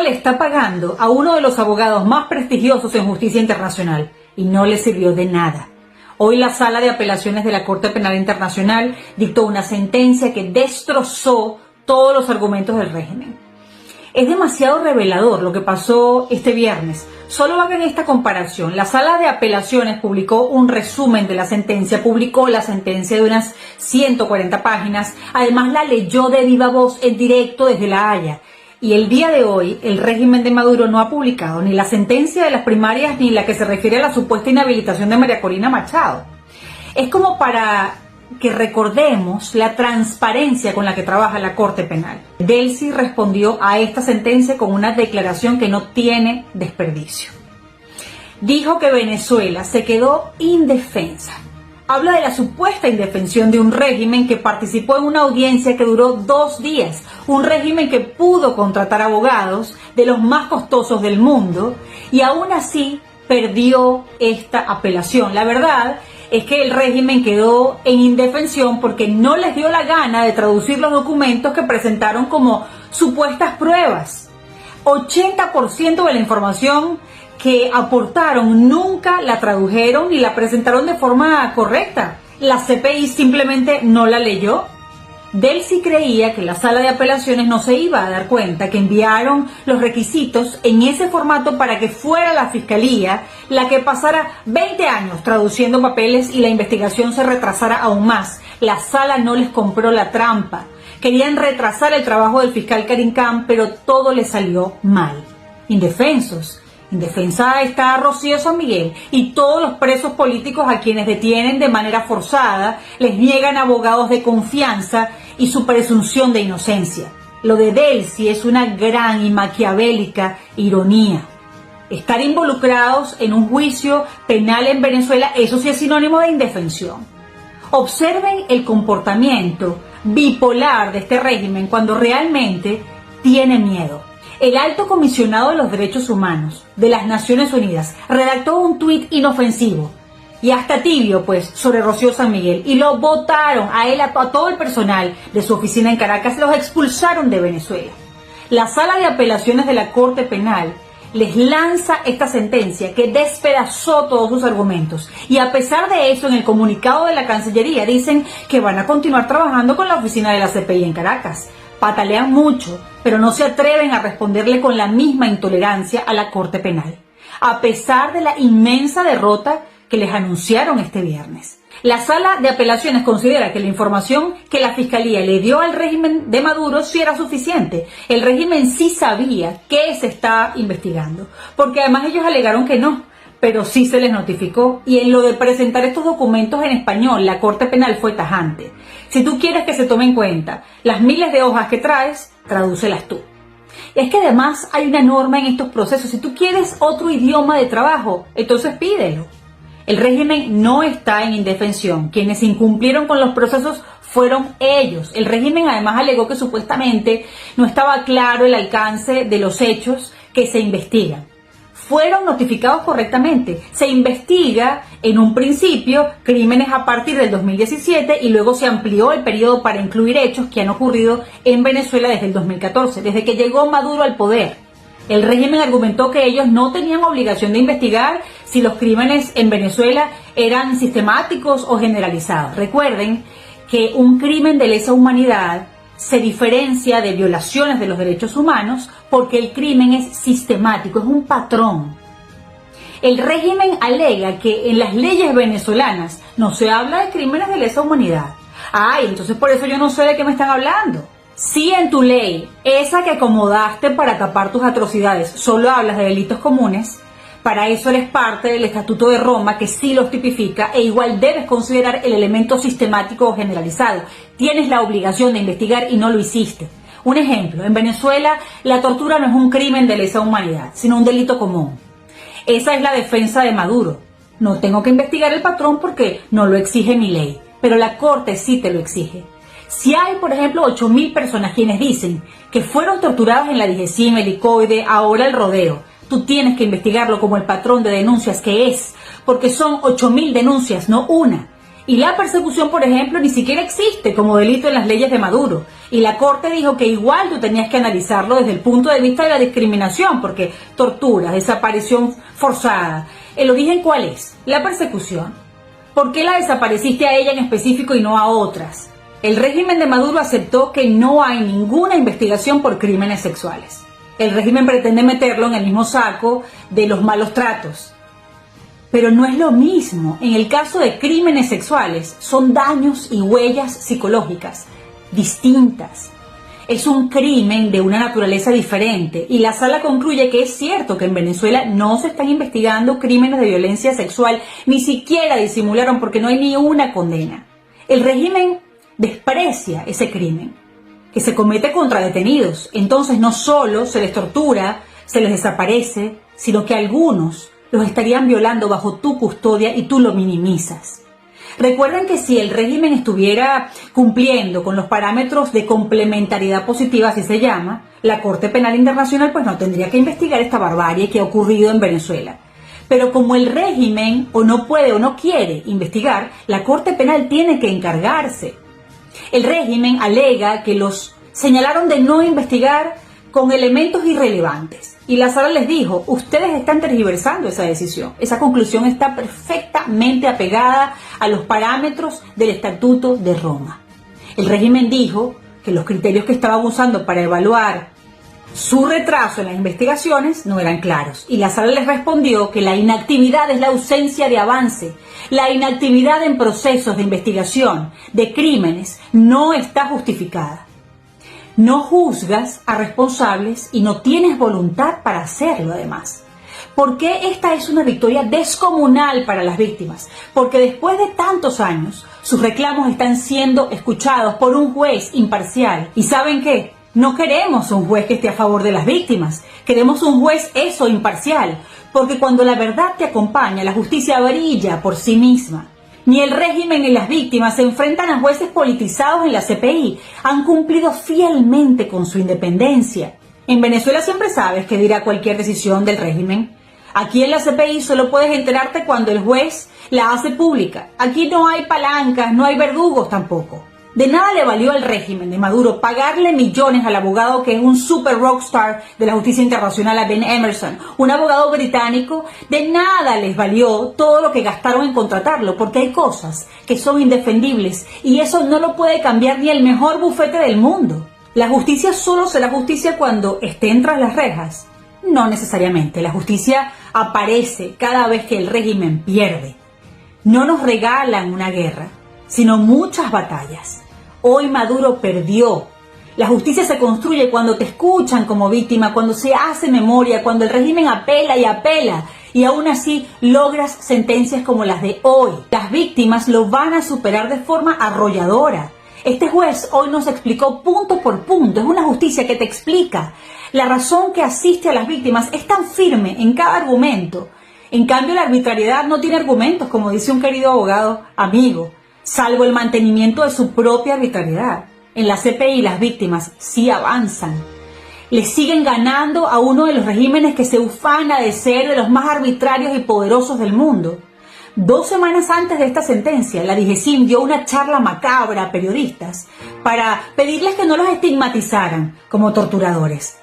le está pagando a uno de los abogados más prestigiosos en justicia internacional y no le sirvió de nada. Hoy la Sala de Apelaciones de la Corte Penal Internacional dictó una sentencia que destrozó todos los argumentos del régimen. Es demasiado revelador lo que pasó este viernes. Solo hagan esta comparación. La Sala de Apelaciones publicó un resumen de la sentencia, publicó la sentencia de unas 140 páginas, además la leyó de viva voz en directo desde La Haya. Y el día de hoy, el régimen de Maduro no ha publicado ni la sentencia de las primarias ni la que se refiere a la supuesta inhabilitación de María Corina Machado. Es como para que recordemos la transparencia con la que trabaja la Corte Penal. Delcy respondió a esta sentencia con una declaración que no tiene desperdicio. Dijo que Venezuela se quedó indefensa. Habla de la supuesta indefensión de un régimen que participó en una audiencia que duró 2 días, un régimen que pudo contratar abogados de los más costosos del mundo y aún así perdió esta apelación. La verdad es que el régimen quedó en indefensión porque no les dio la gana de traducir los documentos que presentaron como supuestas pruebas. 80% de la información que aportaron nunca la tradujeron ni la presentaron de forma correcta. La CPI simplemente no la leyó. Delcy creía que la Sala de Apelaciones no se iba a dar cuenta que enviaron los requisitos en ese formato para que fuera la Fiscalía la que pasara 20 años traduciendo papeles y la investigación se retrasara aún más. La Sala no les compró la trampa. Querían retrasar el trabajo del fiscal Karim Khan, pero todo les salió mal. Indefensos. Indefensa está Rocío San Miguel y todos los presos políticos a quienes detienen de manera forzada les niegan abogados de confianza y su presunción de inocencia. Lo de Delcy es una gran y maquiavélica ironía. Estar involucrados en un juicio penal en Venezuela, eso sí es sinónimo de indefensión. Observen el comportamiento bipolar de este régimen cuando realmente tiene miedo. El alto comisionado de los derechos humanos de las Naciones Unidas redactó un tuit inofensivo y hasta tibio pues sobre Rocío San Miguel y lo votaron a él, a todo el personal de su oficina en Caracas, los expulsaron de Venezuela. La Sala de Apelaciones de la Corte Penal les lanza esta sentencia que despedazó todos sus argumentos y a pesar de eso en el comunicado de la Cancillería dicen que van a continuar trabajando con la oficina de la CPI en Caracas. Patalean mucho, pero no se atreven a responderle con la misma intolerancia a la Corte Penal, a pesar de la inmensa derrota que les anunciaron este viernes. La Sala de Apelaciones considera que la información que la Fiscalía le dio al régimen de Maduro sí era suficiente. El régimen sí sabía qué se está investigando, porque además ellos alegaron que no, pero sí se les notificó. Y en lo de presentar estos documentos en español, la Corte Penal fue tajante. Si tú quieres que se tome en cuenta las miles de hojas que traes, tradúcelas tú. Es que además hay una norma en estos procesos. Si tú quieres otro idioma de trabajo, entonces pídelo. El régimen no está en indefensión. Quienes incumplieron con los procesos fueron ellos. El régimen además alegó que supuestamente no estaba claro el alcance de los hechos que se investigan. Fueron notificados correctamente. Se investiga en un principio crímenes a partir del 2017 y luego se amplió el periodo para incluir hechos que han ocurrido en Venezuela desde el 2014, desde que llegó Maduro al poder. El régimen argumentó que ellos no tenían obligación de investigar si los crímenes en Venezuela eran sistemáticos o generalizados. Recuerden que un crimen de lesa humanidad se diferencia de violaciones de los derechos humanos porque el crimen es sistemático, es un patrón. El régimen alega que en las leyes venezolanas no se habla de crímenes de lesa humanidad. Ay, entonces por eso yo no sé de qué me están hablando. Si en tu ley, esa que acomodaste para tapar tus atrocidades, solo hablas de delitos comunes, para eso eres parte del Estatuto de Roma que sí los tipifica e igual debes considerar el elemento sistemático o generalizado. Tienes la obligación de investigar y no lo hiciste. Un ejemplo, en Venezuela la tortura no es un crimen de lesa humanidad, sino un delito común. Esa es la defensa de Maduro. No tengo que investigar el patrón porque no lo exige mi ley, pero la Corte sí te lo exige. Si hay, por ejemplo, 8.000 personas quienes dicen que fueron torturados en la DGCIM, el Helicoide, ahora el Rodeo, tú tienes que investigarlo como el patrón de denuncias que es, porque son 8.000 denuncias, no una. Y la persecución, por ejemplo, ni siquiera existe como delito en las leyes de Maduro. Y la Corte dijo que igual tú tenías que analizarlo desde el punto de vista de la discriminación, porque tortura, desaparición forzada. ¿El origen cuál es? La persecución. ¿Por qué la desapareciste a ella en específico y no a otras? El régimen de Maduro aceptó que no hay ninguna investigación por crímenes sexuales. El régimen pretende meterlo en el mismo saco de los malos tratos. Pero no es lo mismo. En el caso de crímenes sexuales, son daños y huellas psicológicas distintas. Es un crimen de una naturaleza diferente y la sala concluye que es cierto que en Venezuela no se están investigando crímenes de violencia sexual, ni siquiera disimularon porque no hay ni una condena. El régimen desprecia ese crimen que se comete contra detenidos. Entonces no solo se les tortura, se les desaparece, sino que algunos los estarían violando bajo tu custodia y tú lo minimizas. Recuerden que si el régimen estuviera cumpliendo con los parámetros de complementariedad positiva, así se llama, la Corte Penal Internacional pues no tendría que investigar esta barbarie que ha ocurrido en Venezuela. Pero como el régimen o no puede o no quiere investigar, la Corte Penal tiene que encargarse. El régimen alega que los señalaron de no investigar con elementos irrelevantes. Y la sala les dijo, ustedes están tergiversando esa decisión. Esa conclusión está perfectamente apegada a los parámetros del Estatuto de Roma. El régimen dijo que los criterios que estaban usando para evaluar su retraso en las investigaciones no eran claros. Y la sala les respondió que la inactividad es la ausencia de avance. La inactividad en procesos de investigación de crímenes no está justificada. No juzgas a responsables y no tienes voluntad para hacerlo además. ¿Por qué esta es una victoria descomunal para las víctimas? Porque después de tantos años, sus reclamos están siendo escuchados por un juez imparcial. ¿Y saben qué? No queremos un juez que esté a favor de las víctimas. Queremos un juez imparcial. Porque cuando la verdad te acompaña, la justicia brilla por sí misma. Ni el régimen ni las víctimas se enfrentan a jueces politizados en la CPI. Han cumplido fielmente con su independencia. En Venezuela siempre sabes qué dirá cualquier decisión del régimen. Aquí en la CPI solo puedes enterarte cuando el juez la hace pública. Aquí no hay palancas, no hay verdugos tampoco. De nada le valió al régimen de Maduro pagarle millones al abogado que es un super rockstar de la justicia internacional, a Ben Emerson, un abogado británico. De nada les valió todo lo que gastaron en contratarlo, porque hay cosas que son indefendibles y eso no lo puede cambiar ni el mejor bufete del mundo. ¿La justicia solo será justicia cuando estén tras las rejas? No necesariamente. La justicia aparece cada vez que el régimen pierde. No nos regalan una guerra, sino muchas batallas. Hoy Maduro perdió. La justicia se construye cuando te escuchan como víctima, cuando se hace memoria, cuando el régimen apela y aún así logras sentencias como las de hoy. Las víctimas lo van a superar de forma arrolladora. Este juez hoy nos explicó punto por punto, es una justicia que te explica. La razón que asiste a las víctimas es tan firme en cada argumento. En cambio, la arbitrariedad no tiene argumentos, como dice un querido abogado amigo, salvo el mantenimiento de su propia arbitrariedad. En la CPI las víctimas sí avanzan. Le siguen ganando a uno de los regímenes que se ufana de ser de los más arbitrarios y poderosos del mundo. 2 semanas antes de esta sentencia, la DIGESIM dio una charla macabra a periodistas para pedirles que no los estigmatizaran como torturadores.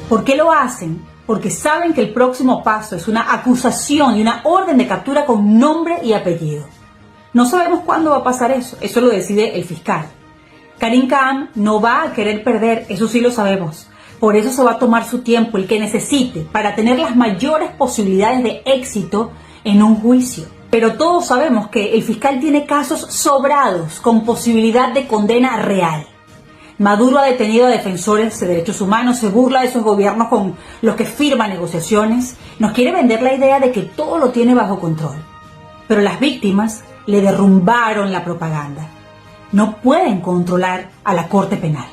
¿Por qué lo hacen? Porque saben que el próximo paso es una acusación y una orden de captura con nombre y apellido. No sabemos cuándo va a pasar eso lo decide el fiscal. Karim Khan no va a querer perder, eso sí lo sabemos. Por eso se va a tomar su tiempo, el que necesite, para tener las mayores posibilidades de éxito en un juicio. Pero todos sabemos que el fiscal tiene casos sobrados con posibilidad de condena real. Maduro ha detenido a defensores de derechos humanos, se burla de esos gobiernos con los que firma negociaciones, nos quiere vender la idea de que todo lo tiene bajo control. Pero las víctimas le derrumbaron la propaganda. No pueden controlar a la Corte Penal.